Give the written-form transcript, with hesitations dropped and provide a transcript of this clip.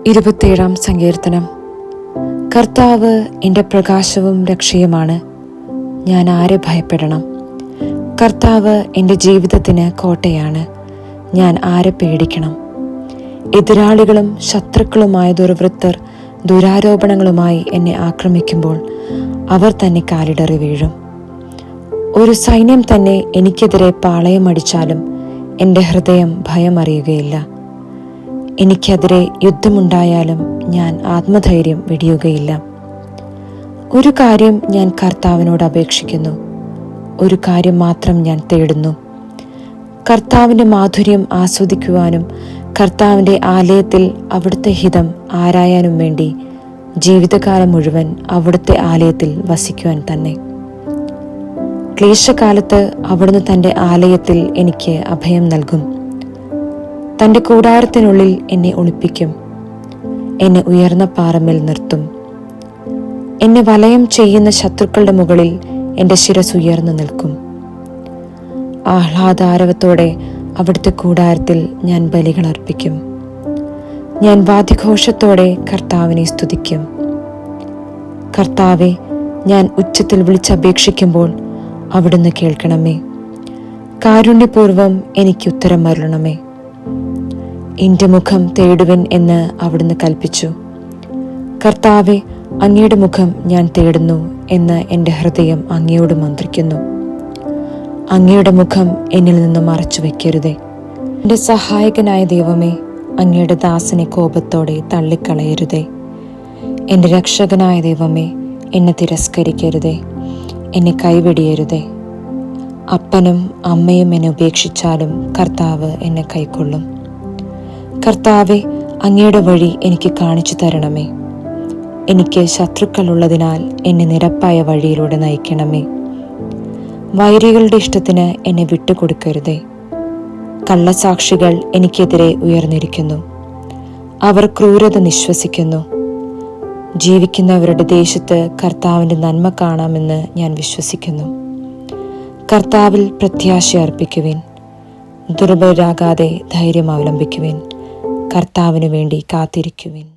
27 സങ്കീർത്തനം. കർത്താവ് എൻ്റെ പ്രകാശവും രക്ഷയുമാണ്, ഞാൻ ആരെ ഭയപ്പെടണം? കർത്താവ് എൻ്റെ ജീവിതത്തിന് കോട്ടയാണ്, ഞാൻ ആരെ പേടിക്കണം? എതിരാളികളും ശത്രുക്കളുമായ ദുർവൃത്തർ ദുരാരോപണങ്ങളുമായി എന്നെ ആക്രമിക്കുമ്പോൾ അവർ തന്നെ കാലിടറി വീഴും. ഒരു സൈന്യം തന്നെ എനിക്കെതിരെ പാളയമടിച്ചാലും എൻ്റെ ഹൃദയം ഭയമറിയുകയില്ല. എനിക്കെതിരെ യുദ്ധമുണ്ടായാലും ഞാൻ ആത്മധൈര്യം വെടിയുകയില്ല. ഒരു കാര്യം ഞാൻ കർത്താവിനോട് അപേക്ഷിക്കുന്നു, ഒരു കാര്യം മാത്രം ഞാൻ തേടുന്നു: കർത്താവിൻ്റെ മാധുര്യം ആസ്വദിക്കുവാനും കർത്താവിൻ്റെ ആലയത്തിൽ അവിടുത്തെ ഹിതം ആരായാനും വേണ്ടി ജീവിതകാലം മുഴുവൻ അവിടുത്തെ ആലയത്തിൽ വസിക്കുവാൻ തന്നെ. ക്ലേശകാലത്ത് അവിടുന്ന് തൻ്റെ ആലയത്തിൽ എനിക്ക് അഭയം നൽകും. തൻ്റെ കൂടാരത്തിനുള്ളിൽ എന്നെ ഒളിപ്പിക്കും, എന്നെ ഉയർന്ന പാറമേൽ നിർത്തും. എന്നെ വലയം ചെയ്യുന്ന ശത്രുക്കളുടെ മുകളിൽ എൻ്റെ ശിരസ് ഉയർന്നു നിൽക്കും. ആഹ്ലാദാരവത്തോടെ അവിടുത്തെ കൂടാരത്തിൽ ഞാൻ ബലികൾ അർപ്പിക്കും. ഞാൻ വാദ്യഘോഷത്തോടെ കർത്താവിനെ സ്തുതിക്കും. കർത്താവെ, ഞാൻ ഉച്ചത്തിൽ വിളിച്ചപേക്ഷിക്കുമ്പോൾ അവിടുന്ന് കേൾക്കണമേ. കാരുണ്യപൂർവം എനിക്ക് ഉത്തരം അരുളണമേ. എൻ്റെ മുഖം തേടുവിൻ എന്ന് അവിടുന്ന് കൽപ്പിച്ചു. കർത്താവെ, അങ്ങയുടെ മുഖം ഞാൻ തേടുന്നു എന്ന് എൻ്റെ ഹൃദയം അങ്ങയോട് മന്ത്രിക്കുന്നു. അങ്ങയുടെ മുഖം എന്നിൽ നിന്ന് മറച്ചു വയ്ക്കരുതേ. എൻ്റെ സഹായകനായ ദൈവമേ, അങ്ങയുടെ ദാസനെ കോപത്തോടെ തള്ളിക്കളയരുതേ. എൻ്റെ രക്ഷകനായ ദൈവമേ, എന്നെ തിരസ്കരിക്കരുതേ, എന്നെ കൈവെടിയരുതേ. അപ്പനും അമ്മയും എന്നെ ഉപേക്ഷിച്ചാലും കർത്താവ് എന്നെ കൈക്കൊള്ളും. കർത്താവെ, അങ്ങയുടെ വഴി എനിക്ക് കാണിച്ചു തരണമേ. എനിക്ക് ശത്രുക്കളുള്ളതിനാൽ എന്നെ നിരപ്പായ വഴിയിലൂടെ നയിക്കണമേ. വൈരികളുടെ ഇഷ്ടത്തിന് എന്നെ വിട്ടുകൊടുക്കരുതേ. കള്ളസാക്ഷികൾ എനിക്കെതിരെ ഉയർന്നിരിക്കുന്നു, അവർ ക്രൂരത നിശ്വസിക്കുന്നു. ജീവിക്കുന്നവരുടെ ദേശത്ത് കർത്താവിൻ്റെ നന്മ കാണാമെന്ന് ഞാൻ വിശ്വസിക്കുന്നു. കർത്താവിൽ പ്രത്യാശ അർപ്പിക്കുവിൻ, ദുർബലരാകാതെ ധൈര്യം അവലംബിക്കുവിൻ. കർത്താവിനു വേണ്ടി കാത്തിരിക്കുവിൻ.